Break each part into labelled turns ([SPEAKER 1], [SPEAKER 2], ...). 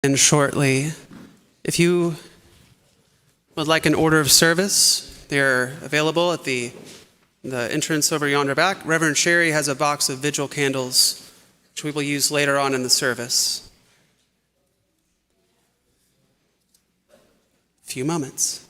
[SPEAKER 1] And shortly, if you would like an order of service, they're available at the entrance over yonder back. Reverend Sherry has a box of vigil candles, which we will use later on in the service. A few moments.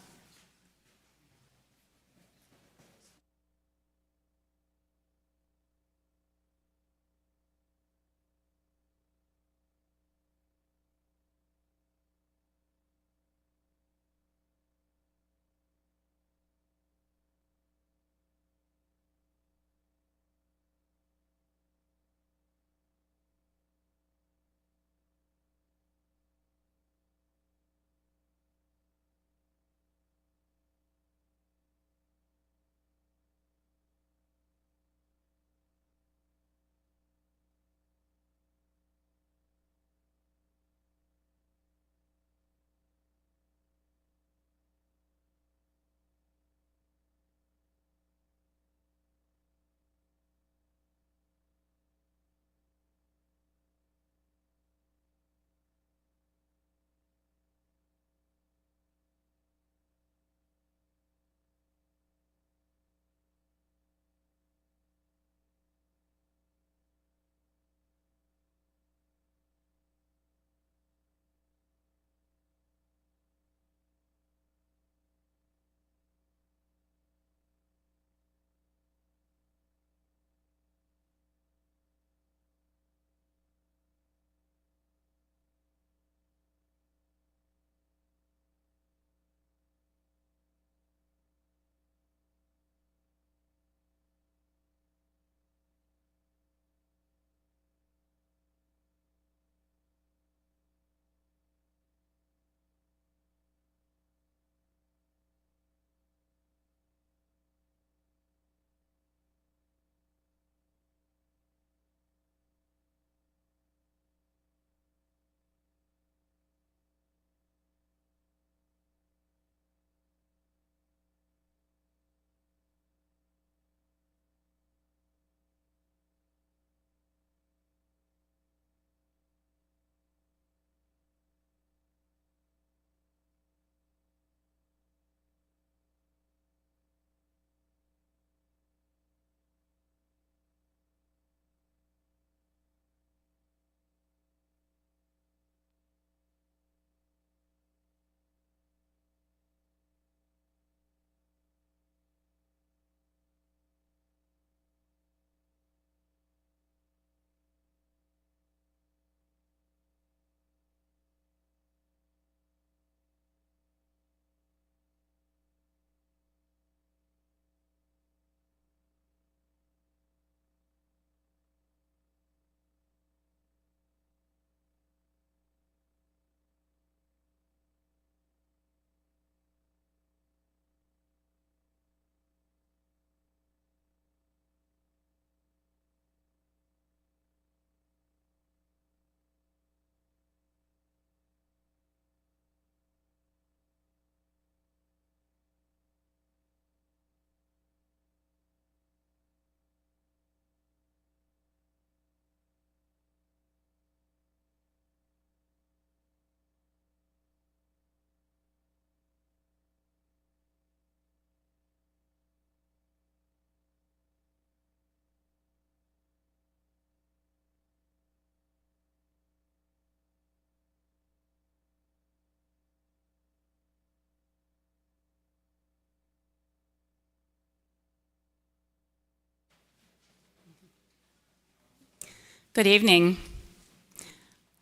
[SPEAKER 2] Good evening.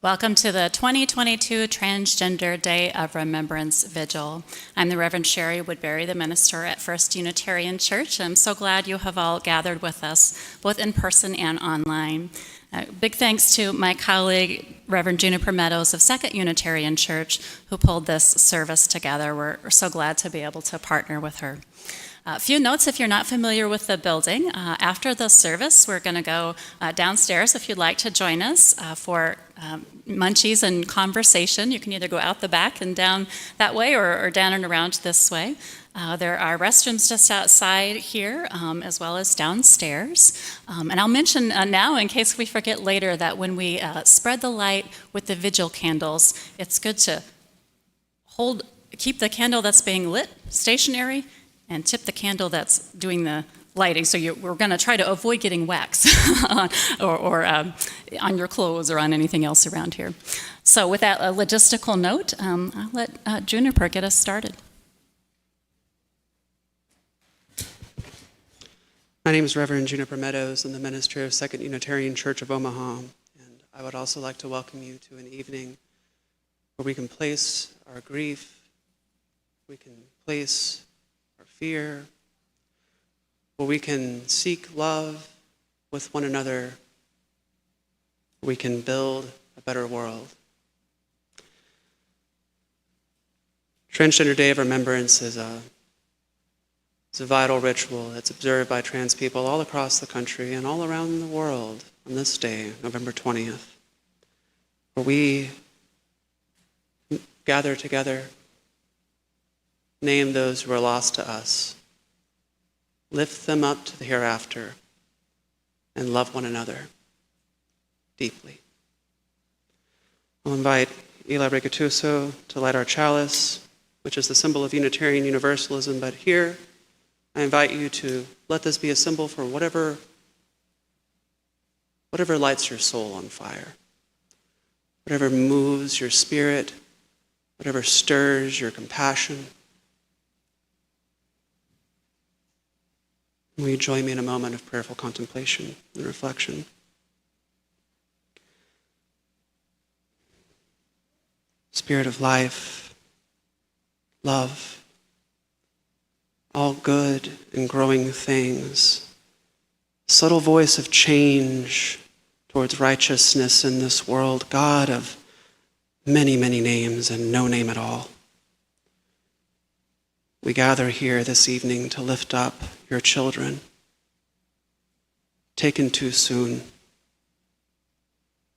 [SPEAKER 2] Welcome to the 2022 Transgender Day of Remembrance Vigil. I'm the Reverend Sherry Woodbury, the minister at First Unitarian Church. I'm so glad you have all gathered with us, both in person and online. Big thanks to my colleague, Reverend Juniper Meadows of Second Unitarian Church, who pulled this service together. We're so glad to be able to partner with her. A few notes if you're not familiar with the building. After the service, we're going to go downstairs if you'd like to join us for munchies and conversation. You can either go out the back and down that way or down and around this way. There are restrooms just outside here as well as downstairs. And I'll mention now, in case we forget later, that when we spread the light with the vigil candles, it's good to keep the candle that's being lit stationary and tip the candle that's doing the lighting. So we're going to try to avoid getting wax or on your clothes or on anything else around here. So with that logistical note, I'll let Juniper get us started.
[SPEAKER 1] My name is Reverend Juniper Meadows. I'm the minister of Second Unitarian Church of Omaha. And I would also like to welcome you to an evening where we can place our grief, we can place our fear, where we can seek love with one another, we can build a better world. Transgender Day of Remembrance is a vital ritual that's observed by trans people all across the country and all around the world on this day, November 20th, where we gather together, name those who are lost to us, lift them up to the hereafter, and love one another deeply. I'll invite Eli Rigotuso to light our chalice, which is the symbol of Unitarian Universalism, but here I invite you to let this be a symbol for whatever lights your soul on fire, whatever moves your spirit, whatever stirs your compassion. Will you join me in a moment of prayerful contemplation and reflection? Spirit of life, love, all good and growing things, subtle voice of change towards righteousness in this world, God of many, many names and no name at all. We gather here this evening to lift up your children, taken too soon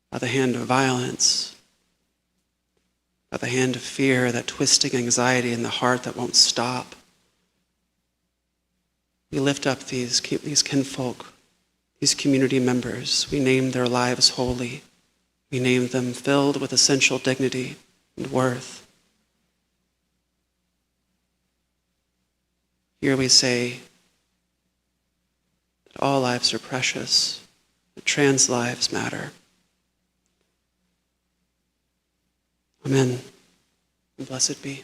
[SPEAKER 1] by the hand of violence, by the hand of fear, that twisting anxiety in the heart that won't stop. We lift up these kinfolk, these community members. We name their lives holy. We name them filled with essential dignity and worth. Here we say that all lives are precious, that trans lives matter. Amen, and blessed be.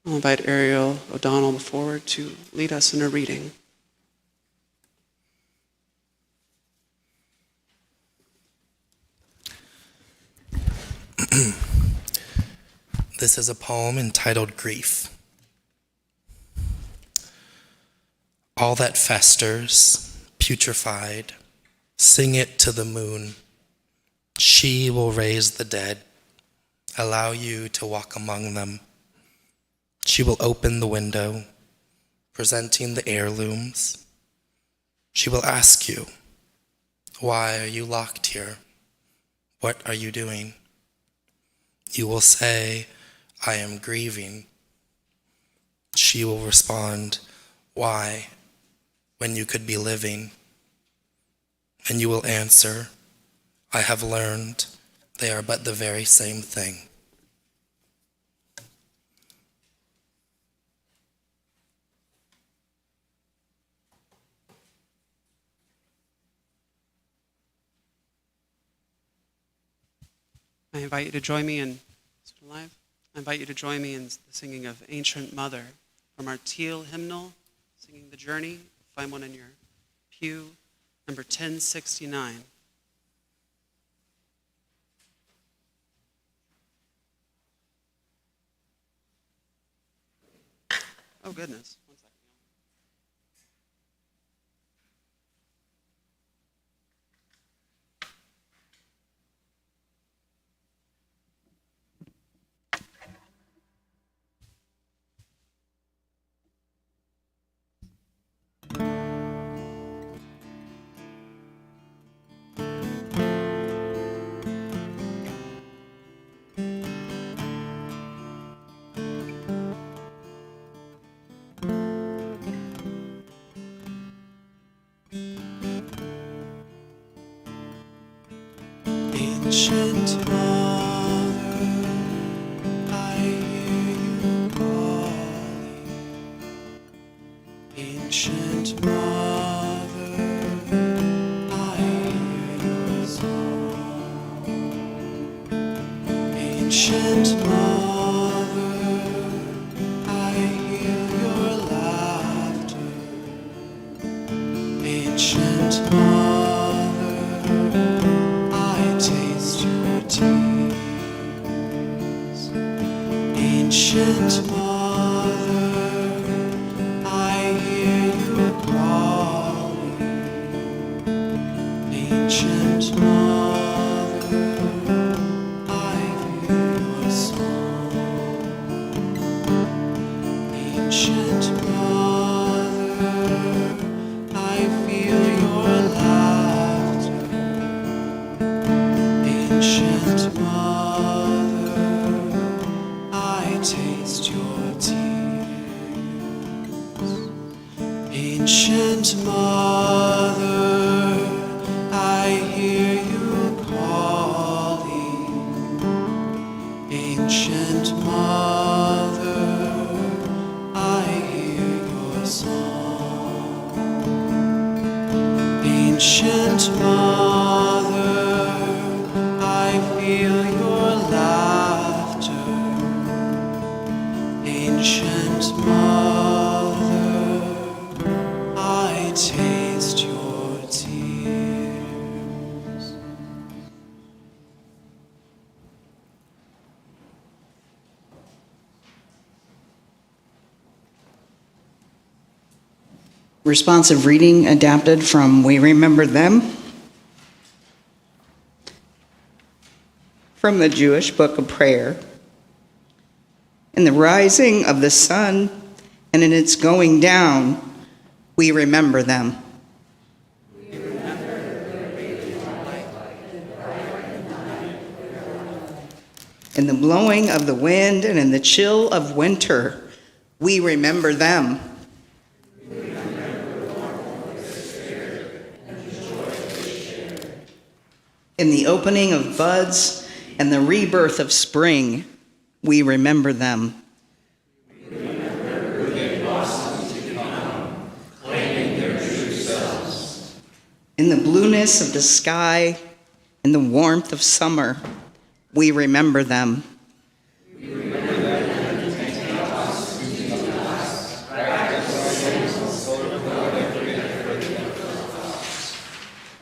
[SPEAKER 1] I'll invite Ariel O'Donnell forward to lead us in a reading.
[SPEAKER 3] This is a poem entitled Grief. All that festers, putrefied, sing it to the moon. She will raise the dead, allow you to walk among them. She will open the window, presenting the heirlooms. She will ask you, why are you locked here? What are you doing? You will say, I am grieving. She will respond, why, when you could be living? And you will answer, I have learned they are but the very same thing.
[SPEAKER 1] I invite you to join me in live. I invite you to join me in the singing of Ancient Mother from our Teal hymnal, singing The Journey. Find one in your pew, number 1069. Oh, goodness. One second. Ancient Mother, I hear you calling. Ancient Mother, I hear your song. Ancient Mother, I hear your laughter. Ancient Mother, I taste your tears. Ancient Mother, I hear you calling. Ancient Mother, I hear your song. Ancient Mother, I feel your laughter. Ancient Mother, I taste your tears. Ancient Mother, I hear you calling. Ancient Mother, I hear your song. Ancient Mother, I feel your laughter. Ancient Mother, I taste your tears.
[SPEAKER 4] Responsive reading adapted from We Remember Them, from the Jewish Book of Prayer. In the rising of the sun and in its going down, we remember them. In the blowing of the wind and in the chill of winter, we remember them. In the opening of buds and the rebirth of spring, we remember them. In the blueness of the sky and the warmth of summer, we remember them.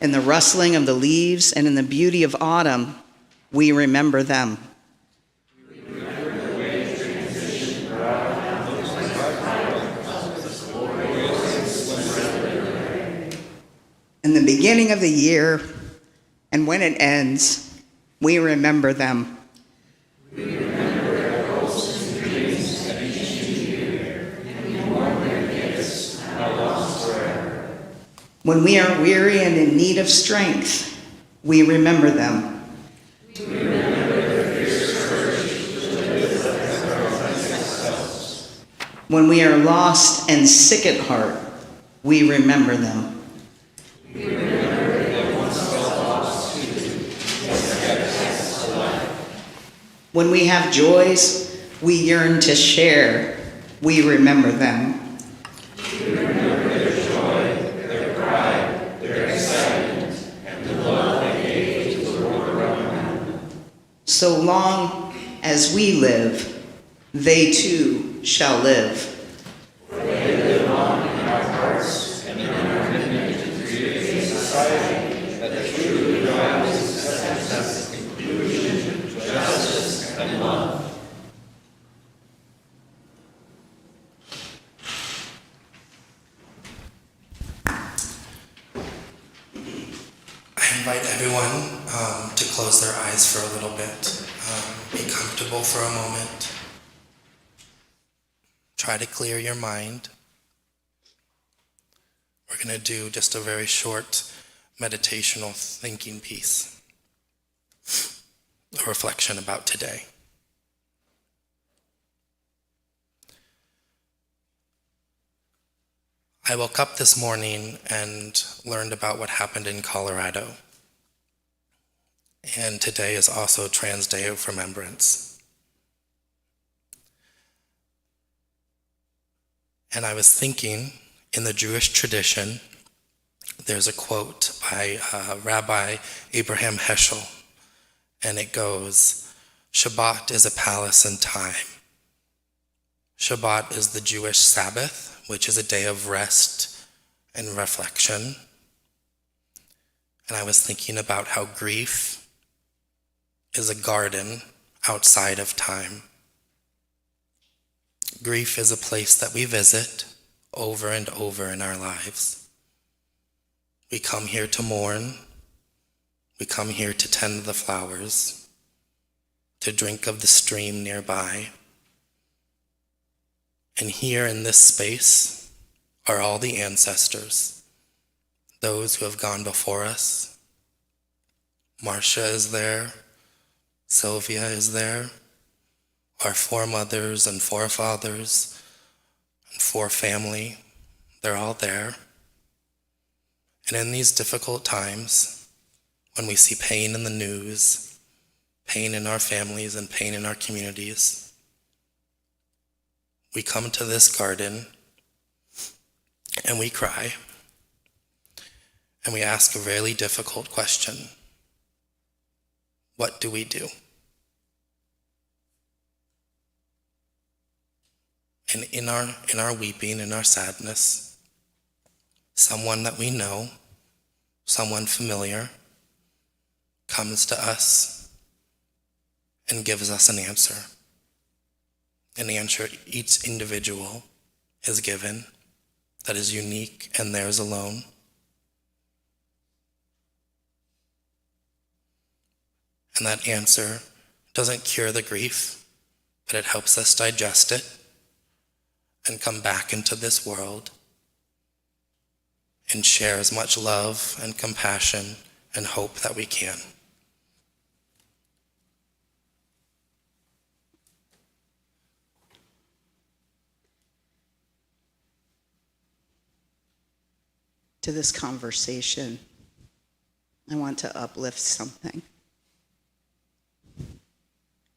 [SPEAKER 4] In the rustling of the leaves and in the beauty of autumn, we remember them. In the beginning of the year and when it ends, we remember them. When we are weary and in need of strength, we remember them. When we are lost and sick at heart, we remember them. When we have joys we yearn to share, we remember them. So long as we live, they too shall live.
[SPEAKER 5] For they live on in our hearts and in our commitment to create a society that truly values acceptance, inclusion, justice, and love.
[SPEAKER 3] I invite everyone to close their eyes for a little bit. Be comfortable for a moment. Try to clear your mind. We're going to do just a very short meditational thinking piece, a reflection about today. I woke up this morning and learned about what happened in Colorado. And today is also Trans Day of Remembrance. And I was thinking, in the Jewish tradition, there's a quote by Rabbi Abraham Heschel, and it goes, "Shabbat is a palace in time." Shabbat is the Jewish Sabbath, which is a day of rest and reflection. And I was thinking about how grief is a garden outside of time. Grief is a place that we visit over and over in our lives. We come here to mourn. We come here to tend the flowers, to drink of the stream nearby. And here in this space are all the ancestors, those who have gone before us. Marcia is there. Sylvia is there. Our foremothers and forefathers and forefamily, they're all there. And in these difficult times, when we see pain in the news, pain in our families and pain in our communities, we come to this garden and we cry and we ask a really difficult question. What do we do? And in our weeping, in our sadness, someone that we know, someone familiar, comes to us and gives us an answer. An answer each individual is given that is unique and theirs alone. And that answer doesn't cure the grief, but it helps us digest it and come back into this world and share as much love and compassion and hope that we can.
[SPEAKER 4] To this conversation, I want to uplift something.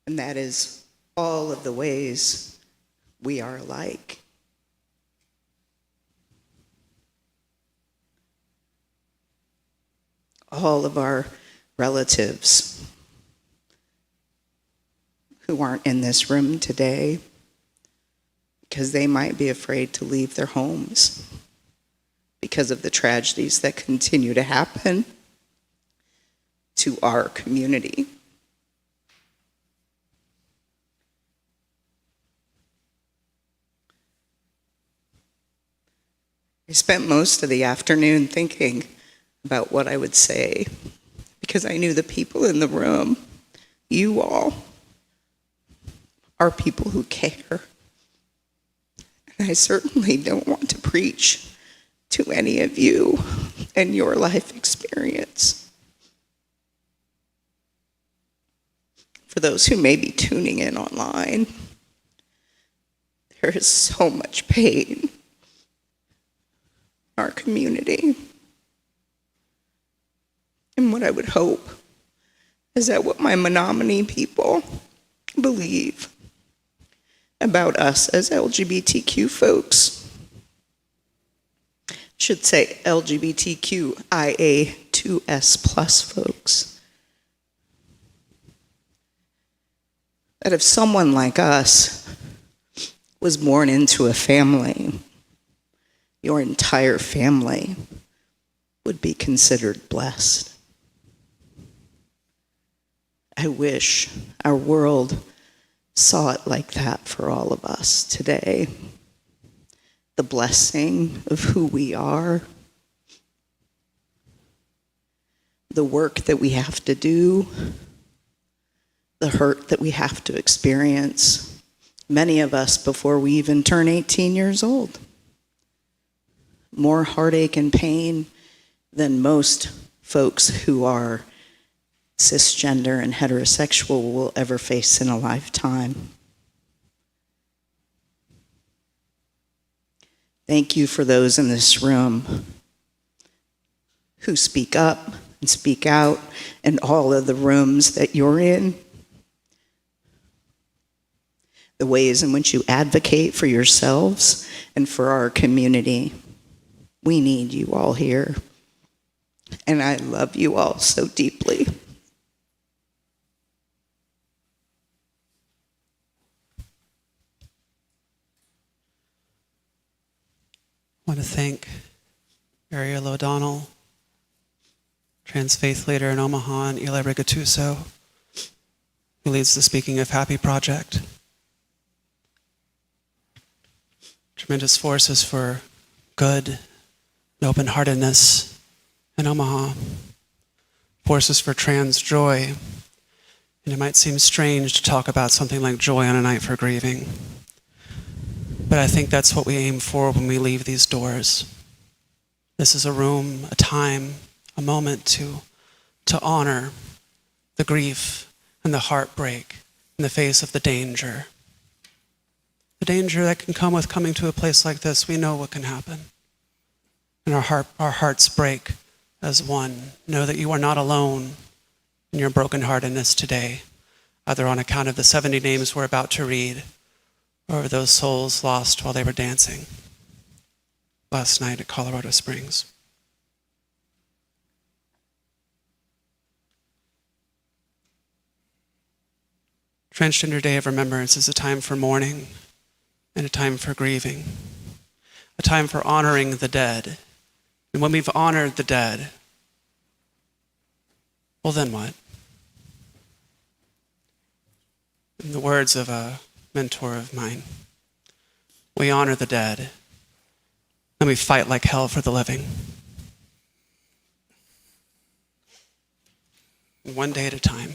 [SPEAKER 4] And that is all of the ways we are alike. All of our relatives who aren't in this room today because they might be afraid to leave their homes because of the tragedies that continue to happen to our community. I spent most of the afternoon thinking about what I would say because I knew the people in the room, you all, are people who care. And I certainly don't want to preach to any of you and your life experience. For those who may be tuning in online, there is so much pain in our community. And what I would hope is that what my Menominee people believe about us as LGBTQ folks, I should say LGBTQIA2S+ folks, that if someone like us was born into a family, your entire family would be considered blessed. I wish our world saw it like that for all of us today. The blessing of who we are, the work that we have to do, the hurt that we have to experience, many of us before we even turn 18 years old. More heartache and pain than most folks who are cisgender and heterosexual will ever face in a lifetime. Thank you for those in this room who speak up and speak out in all of the rooms that you're in. The ways in which you advocate for yourselves and for our community. We need you all here. And I love you all so deeply.
[SPEAKER 1] I want to thank Ariel O'Donnell, trans faith leader in Omaha, and Eli Rigatuso, who leads the Speaking of Happy project. Tremendous forces for good and open-heartedness in Omaha. Forces for trans joy. And it might seem strange to talk about something like joy on a night for grieving. But I think that's what we aim for when we leave these doors. This is a room, a time, a moment to honor the grief and the heartbreak in the face of the danger. The danger that can come with coming to a place like this. We know what can happen. And our hearts break as one. Know that you are not alone in your brokenheartedness today, either on account of the 70 names we're about to read, or those souls lost while they were dancing last night at Colorado Springs. Transgender Day of Remembrance is a time for mourning and a time for grieving, a time for honoring the dead. And when we've honored the dead, well, then what? In the words of a mentor of mine, we honor the dead, and we fight like hell for the living. One day at a time.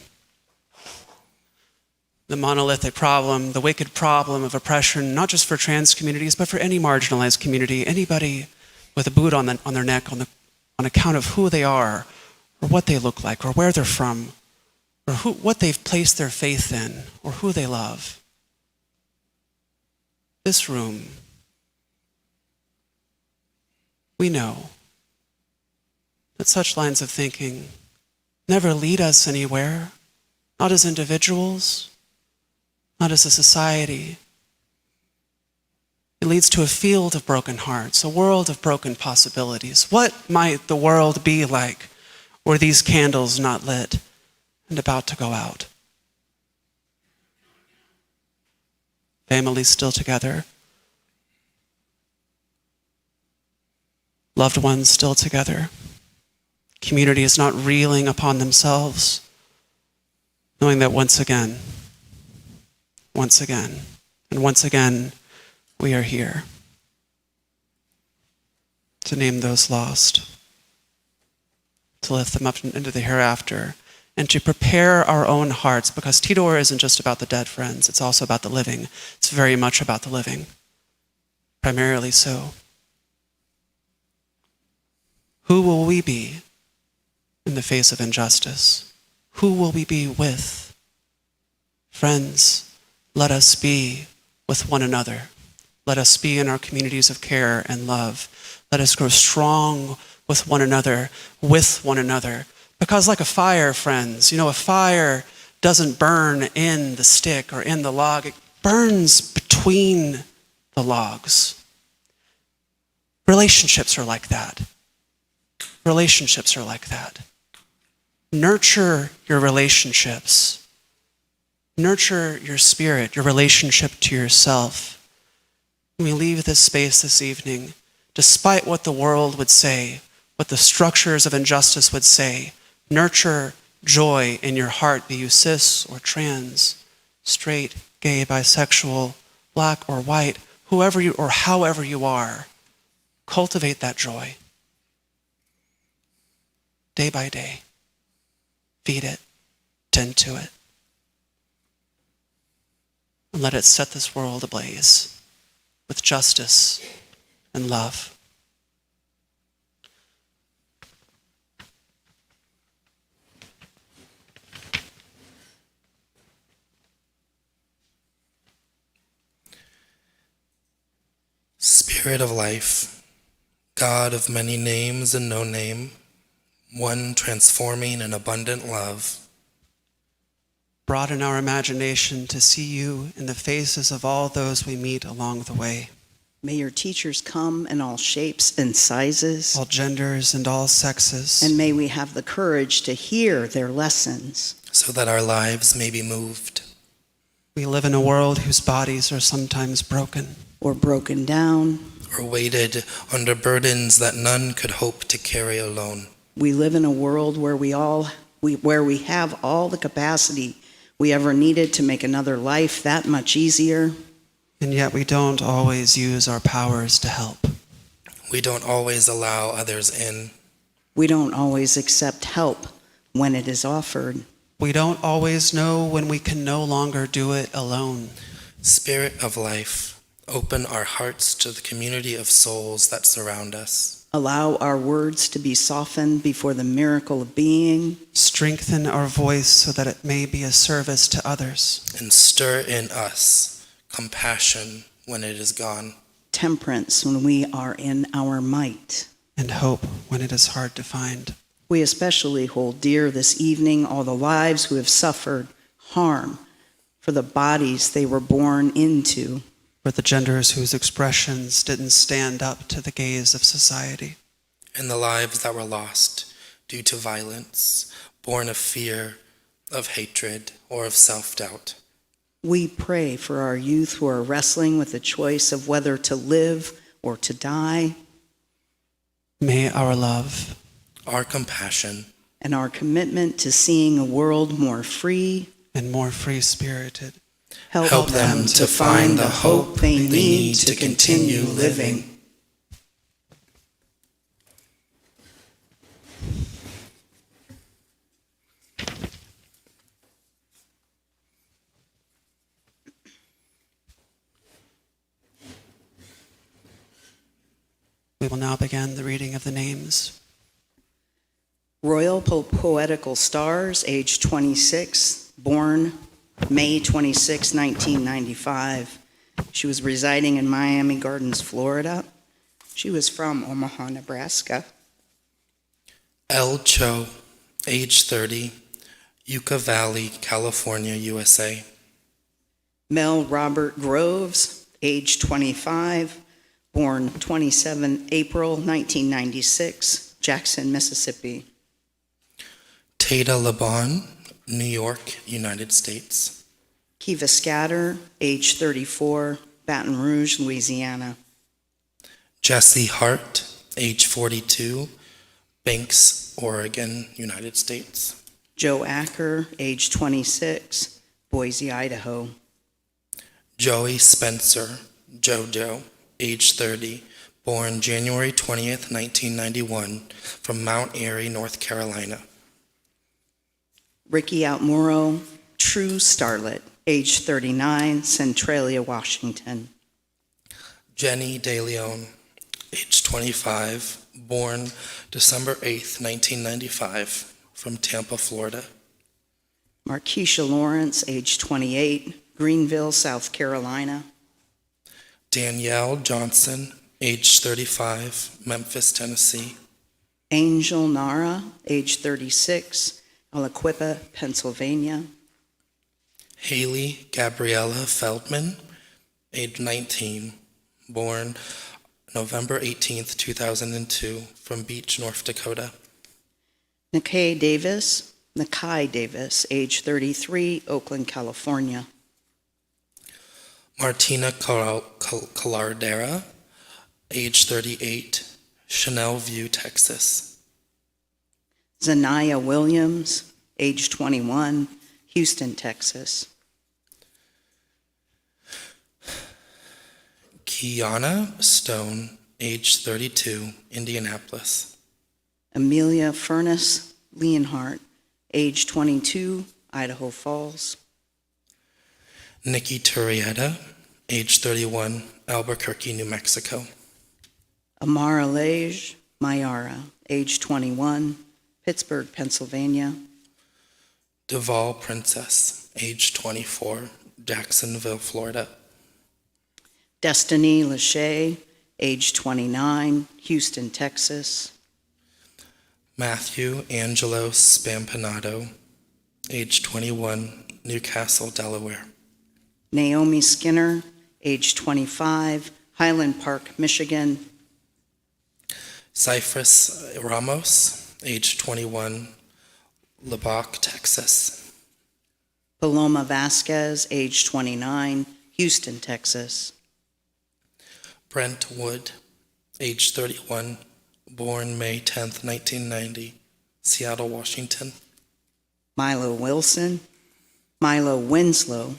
[SPEAKER 1] The monolithic problem, the wicked problem of oppression, not just for trans communities, but for any marginalized community, anybody with a boot on their neck on account of who they are, or what they look like, or where they're from, or what they've placed their faith in, or who they love. This room, we know that such lines of thinking never lead us anywhere, not as individuals, not as a society. It leads to a field of broken hearts, a world of broken possibilities. What might the world be like were these candles not lit and about to go out? Families still together. Loved ones still together. Community is not reeling upon themselves, knowing that once again, and once again, we are here to name those lost, to lift them up into the hereafter, and to prepare our own hearts, because Tidor isn't just about the dead, friends. It's also about the living. It's very much about the living, primarily so. Who will we be in the face of injustice? Who will we be with? Friends, let us be with one another. Let us be in our communities of care and love. Let us grow strong with one another, Because like a fire, friends, a fire doesn't burn in the stick or in the log. It burns between the logs. Relationships are like that. Nurture your relationships. Nurture your spirit, your relationship to yourself. When we leave this space this evening, despite what the world would say, what the structures of injustice would say, nurture joy in your heart, be you cis or trans, straight, gay, bisexual, black or white, whoever you or however you are. Cultivate that joy. Day by day. Feed it. Tend to it. And let it set this world ablaze with justice and love.
[SPEAKER 3] Spirit of life, God of many names and no name, one transforming and abundant love.
[SPEAKER 1] Broaden our imagination to see you in the faces of all those we meet along the way,
[SPEAKER 4] May your teachers come in all shapes and sizes,
[SPEAKER 1] all genders and all sexes.
[SPEAKER 4] and may we have the courage to hear their lessons.
[SPEAKER 3] So that our lives may be moved.
[SPEAKER 1] We live in a world whose bodies are sometimes broken,
[SPEAKER 4] Or broken down.
[SPEAKER 3] Or weighted under burdens that none could hope to carry alone.
[SPEAKER 4] We live in a world where we have all the capacity we ever needed to make another life that much easier.
[SPEAKER 1] and yet we don't always use our powers to help.
[SPEAKER 3] We don't always allow others in.
[SPEAKER 4] We don't always accept help when it is offered.
[SPEAKER 1] We don't always know when we can no longer do it alone.
[SPEAKER 3] Spirit of life, open our hearts to the community of souls that surround us.
[SPEAKER 4] Allow our words to be softened before the miracle of being.
[SPEAKER 1] Strengthen our voice so that it may be a service to others.
[SPEAKER 3] And stir in us compassion when it is gone.
[SPEAKER 4] Temperance when we are in our might.
[SPEAKER 1] And hope when it is hard to find.
[SPEAKER 4] We especially hold dear this evening all the lives who have suffered harm for the bodies they were born into.
[SPEAKER 1] For the genders whose expressions didn't stand up to the gaze of society.
[SPEAKER 3] And the lives that were lost due to violence, born of fear, of hatred, or of self-doubt.
[SPEAKER 4] We pray for our youth who are wrestling with the choice of whether to live or to die.
[SPEAKER 1] May our love,
[SPEAKER 3] Our compassion,
[SPEAKER 4] And our commitment to seeing a world more free
[SPEAKER 1] and more free-spirited,
[SPEAKER 3] help them to find the hope they need to continue living.
[SPEAKER 1] we will now begin the reading of the names.
[SPEAKER 4] Royal Poetical Stars, age 26, born May 26, 1995. She was residing in Miami Gardens, Florida. She was from Omaha, Nebraska.
[SPEAKER 3] El Cho, age 30, Yucca Valley, California, USA.
[SPEAKER 4] Mel Robert Groves, age 25, born 27 April 1996, Jackson, Mississippi.
[SPEAKER 3] Tata Laban, New York, United States.
[SPEAKER 4] Kiva Scatter, age 34, Baton Rouge, Louisiana.
[SPEAKER 3] Jesse Hart, age 42, Banks, Oregon, United States.
[SPEAKER 4] Joe Acker, age 26, Boise, Idaho.
[SPEAKER 3] Joey Spencer, JoJo, age 30, born January 20th, 1991, from Mount Airy, North Carolina.
[SPEAKER 4] Ricky Outmuro, True Starlet, age 39, Centralia, Washington.
[SPEAKER 3] Jenny De Leon, age 25, born December 8th, 1995, from Tampa, Florida.
[SPEAKER 4] Markeisha Lawrence, age 28, Greenville, South Carolina.
[SPEAKER 3] Danielle Johnson, age 35, Memphis, Tennessee.
[SPEAKER 4] Angel Nara, age 36, Aliquippa, Pennsylvania.
[SPEAKER 3] Haley Gabriella Feldman, age 19, born November 18th, 2002, from Beach, North Dakota.
[SPEAKER 4] Nakai Davis, age 33, Oakland, California.
[SPEAKER 3] Martina Calardera, age 38, Chanel View, Texas.
[SPEAKER 4] Zanaya Williams, age 21, Houston, Texas.
[SPEAKER 3] Kiana Stone, age 32, Indianapolis.
[SPEAKER 4] Amelia Furness Leonhardt, age 22, Idaho Falls.
[SPEAKER 3] Nikki Turrieta, age 31, Albuquerque, New Mexico.
[SPEAKER 4] Amara Lage Mayara, age 21, Pittsburgh, Pennsylvania.
[SPEAKER 3] Duval Princess, age 24, Jacksonville, Florida.
[SPEAKER 4] Destiny Lachey, age 29, Houston, Texas.
[SPEAKER 3] Matthew Angelo Spampanato, age 21, Newcastle, Delaware.
[SPEAKER 4] Naomi Skinner, age 25, Highland Park, Michigan.
[SPEAKER 3] Cypress Ramos, age 21, Lubbock, Texas.
[SPEAKER 4] Paloma Vasquez, age 29, Houston, Texas.
[SPEAKER 3] Brent Wood, age 31, born May 10th, 1990, Seattle, Washington.
[SPEAKER 4] Milo Winslow,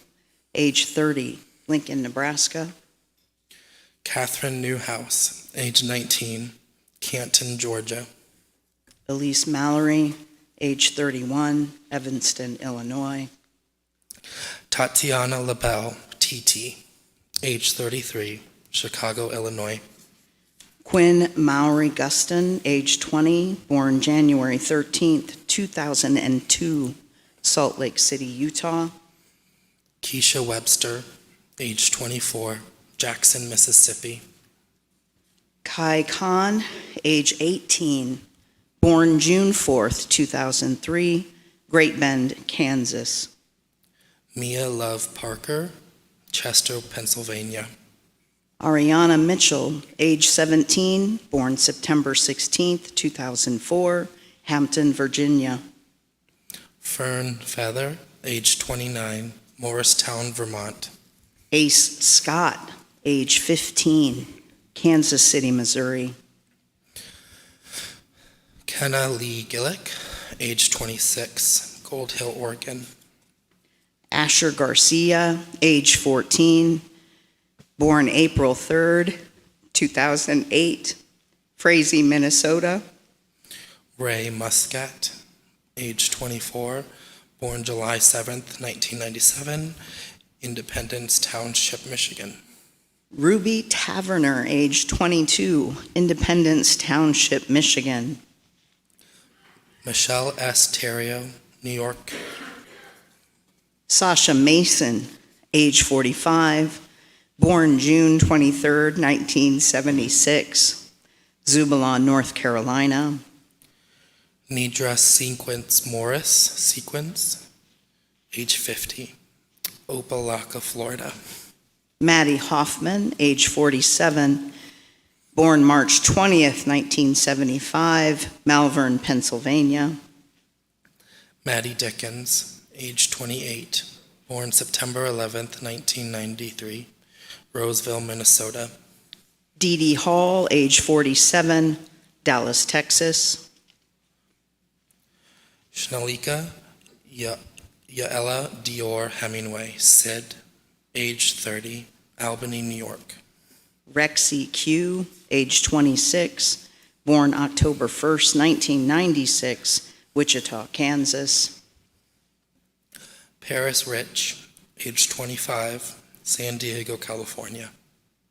[SPEAKER 4] age 30, Lincoln, Nebraska.
[SPEAKER 3] Catherine Newhouse, age 19, Canton, Georgia.
[SPEAKER 4] Elise Mallory, age 31, Evanston, Illinois.
[SPEAKER 3] Tatiana LaBelle, TT, age 33, Chicago, Illinois.
[SPEAKER 4] Quinn Mowry Guston, age 20, born January 13th, 2002, Salt Lake City, Utah.
[SPEAKER 3] Keisha Webster, age 24, Jackson, Mississippi.
[SPEAKER 4] Kai Khan, age 18, born June 4th, 2003, Great Bend, Kansas.
[SPEAKER 3] Mia Love Parker, Chester, Pennsylvania.
[SPEAKER 4] Ariana Mitchell, age 17, born September 16th, 2004, Hampton, Virginia.
[SPEAKER 3] Fern Feather, age 29, Morristown, Vermont.
[SPEAKER 4] Ace Scott, age 15, Kansas City, Missouri.
[SPEAKER 3] Kenna Lee Gillick, age 26, Gold Hill, Oregon.
[SPEAKER 4] Asher Garcia, age 14, born April 3rd, 2008, Frazee, Minnesota.
[SPEAKER 3] Ray Muscat, age 24, born July 7th, 1997, Independence Township, Michigan.
[SPEAKER 4] Ruby Taverner, age 22, Independence Township, Michigan.
[SPEAKER 3] Michelle S. Terrio, New York.
[SPEAKER 4] Sasha Mason, age 45, born June 23rd, 1976, Zebulon, North Carolina.
[SPEAKER 3] Nidra Sequence, age 50, Opelika, Florida.
[SPEAKER 4] Maddie Hoffman, age 47, born March 20th, 1975, Malvern, Pennsylvania.
[SPEAKER 3] Maddie Dickens, age 28, born September 11th, 1993, Roseville, Minnesota.
[SPEAKER 4] Dee Dee Hall, age 47, Dallas, Texas.
[SPEAKER 3] Shnalika Yaela Dior Hemingway, Sid, age 30, Albany, New York.
[SPEAKER 4] Rexy Q, age 26, born October 1st, 1996, Wichita, Kansas.
[SPEAKER 3] Paris Rich, age 25, San Diego, California.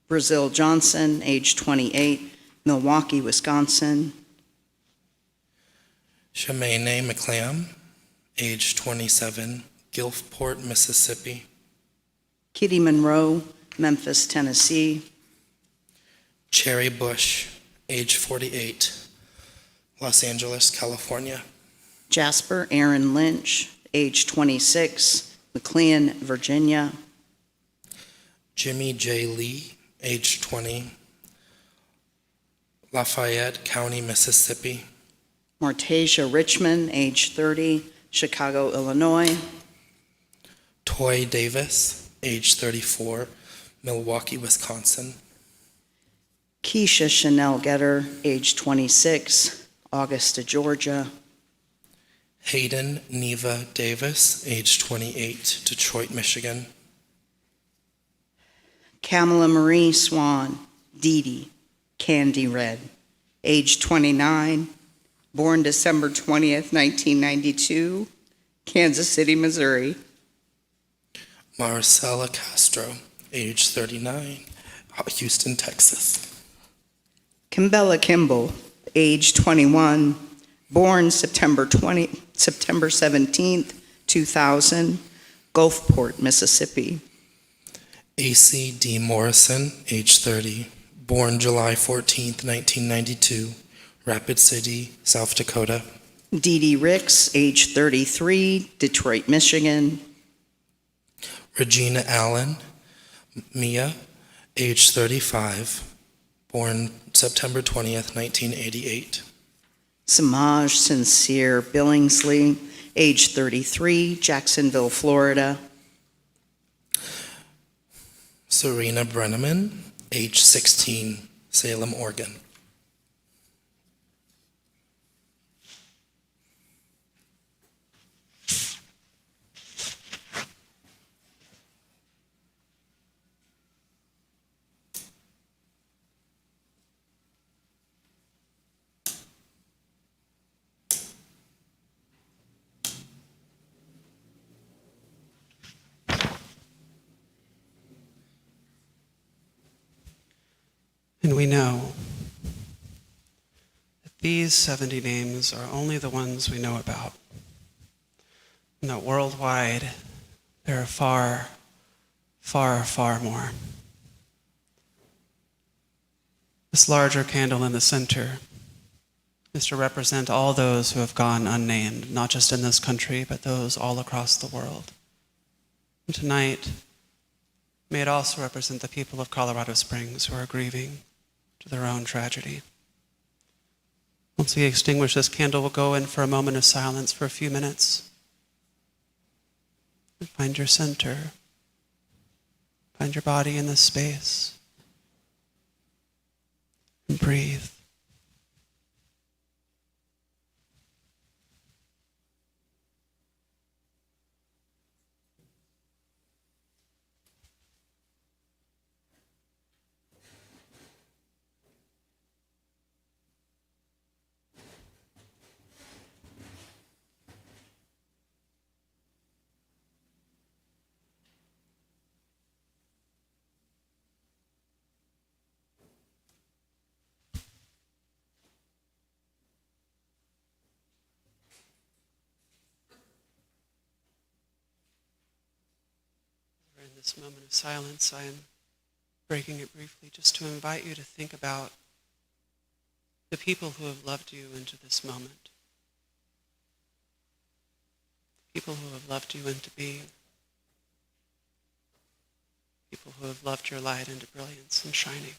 [SPEAKER 4] Brazil Johnson, age 28, Milwaukee, Wisconsin.
[SPEAKER 3] Shemaine McClam, age 27, Gulfport, Mississippi.
[SPEAKER 4] Kitty Monroe, Memphis, Tennessee.
[SPEAKER 3] Cherry Bush, age 48, Los Angeles, California.
[SPEAKER 4] Jasper Aaron Lynch, age 26, McLean, Virginia.
[SPEAKER 3] Jimmy J. Lee, age 20, Lafayette County, Mississippi.
[SPEAKER 4] Martasia Richmond, age 30, Chicago, Illinois.
[SPEAKER 3] Toy Davis, age 34, Milwaukee, Wisconsin.
[SPEAKER 4] Keisha Chanel Getter, age 26, Augusta, Georgia.
[SPEAKER 3] Hayden Neva Davis, age 28, Detroit, Michigan.
[SPEAKER 4] Kamala Marie Swan, Dee Dee, Candy Red, age 29, born December 20th, 1992, Kansas City, Missouri.
[SPEAKER 3] Marcela Castro, age 39, Houston, Texas.
[SPEAKER 4] Kimbella Kimball, age 21, born September 17th, 2000, Gulfport, Mississippi.
[SPEAKER 3] AC D. Morrison, age 30, born July 14th, 1992, Rapid City, South Dakota.
[SPEAKER 4] Dee Dee Ricks, age 33, Detroit, Michigan.
[SPEAKER 3] Regina Allen, Mia, age 35, born September 20th, 1988.
[SPEAKER 4] Samaj Sincere Billingsley, age 33, Jacksonville, Florida.
[SPEAKER 3] Serena Brenneman, age 16, Salem, Oregon.
[SPEAKER 1] And we know that these 70 names are only the ones we know about. And that worldwide, there are far, far, far more. This larger candle in the center is to represent all those who have gone unnamed, not just in this country, but those all across the world. And tonight, may it also represent the people of Colorado Springs who are grieving to their own tragedy. Once we extinguish this candle, we'll go in for a moment of silence for a few minutes. And find your center. Find your body in this space. And breathe. In this moment of silence, I am breaking it briefly just to invite you to think about the people who have loved you into this moment. People who have loved you into being. People who have loved your light into brilliance and shining.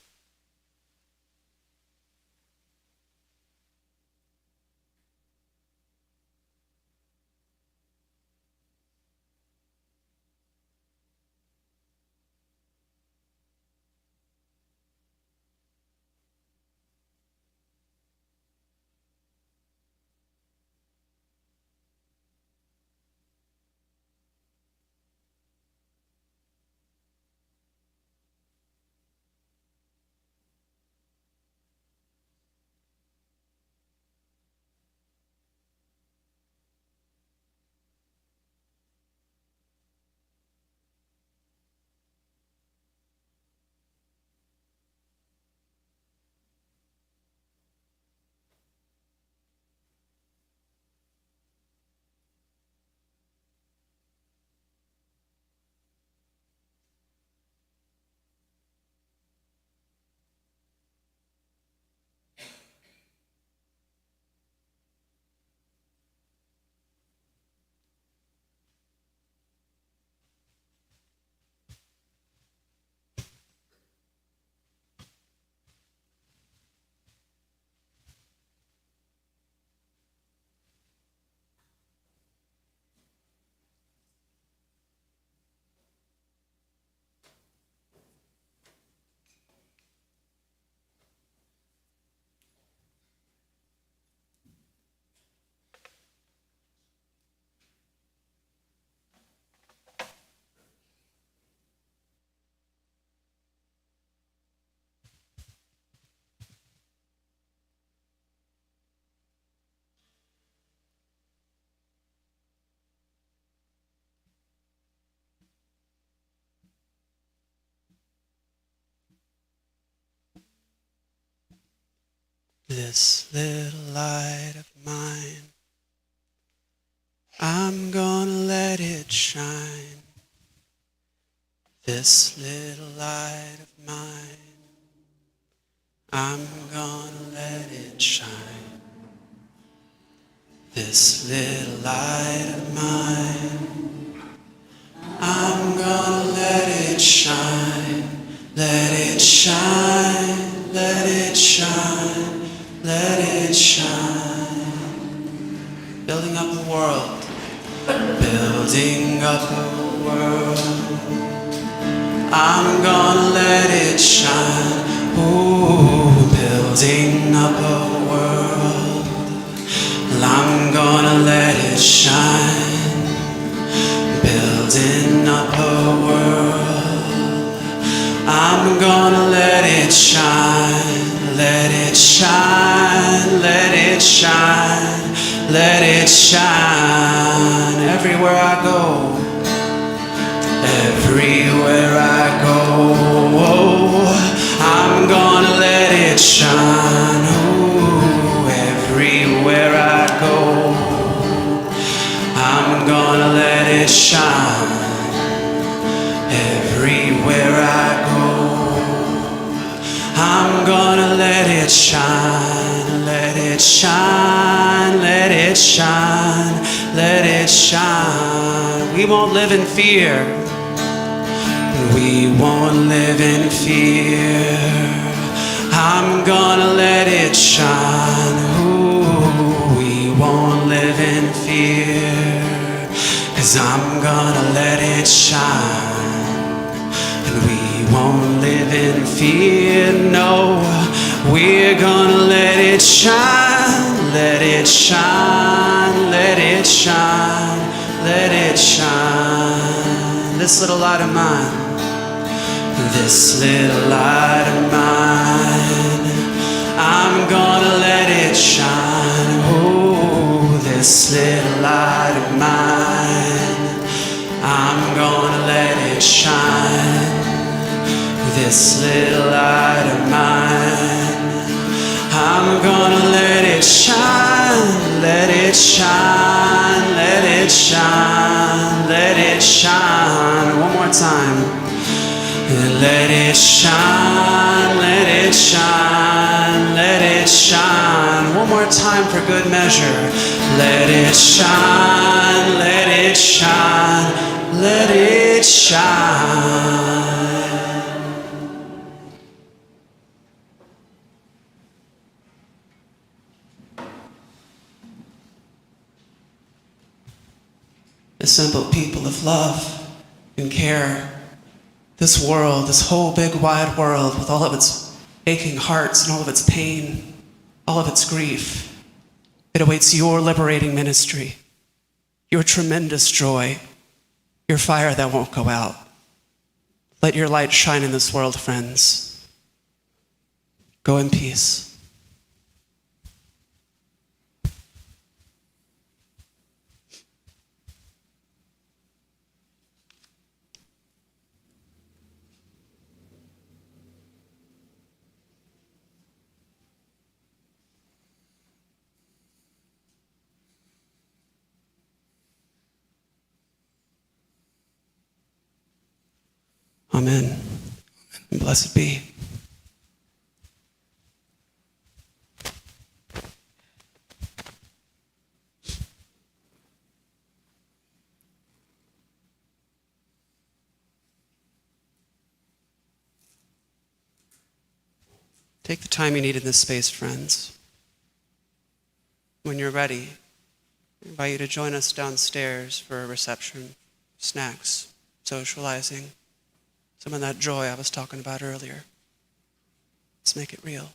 [SPEAKER 1] This little light of mine, I'm gonna let it shine. This little light of mine, I'm gonna let it shine. This little light of mine, I'm gonna let it shine. Let it shine, let it shine, let it shine. Building up the world, building up the world. I'm gonna let it shine. Ooh, building up a world. I'm gonna let it shine. Building up a world. I'm gonna let it shine. Let it shine. Let it shine. Let it shine. Everywhere I go. Everywhere I go, I'm gonna let it shine. Ooh, everywhere I go, I'm gonna let it shine. Everywhere I go, I'm gonna let it shine. Let it shine, let it shine, let it shine. We won't live in fear. We won't live in fear. I'm gonna let it shine. Ooh, we won't live in fear. 'Cause I'm gonna let it shine. And we won't live in fear. No, we're gonna let it shine. Let it shine. Let it shine. Let it shine. This little light of mine. This little light of mine, I'm gonna let it shine. Oh, this little light of mine, I'm gonna let it shine. This little light of mine, I'm gonna let it shine. Let it shine, let it shine, let it shine. One more time. Let it shine, let it shine, let it shine. One more time for good measure. Let it shine, let it shine, let it shine. Assembled people of love and care. This world, this whole big wide world with all of its aching hearts and all of its pain, all of its grief, it awaits your liberating ministry, your tremendous joy, your fire that won't go out. Let your light shine in this world, friends. Go in peace. Amen. And blessed be. Take the time you need in this space, friends. When you're ready, I invite you to join us downstairs for a reception, snacks, socializing, some of that joy I was talking about earlier. Let's make it real.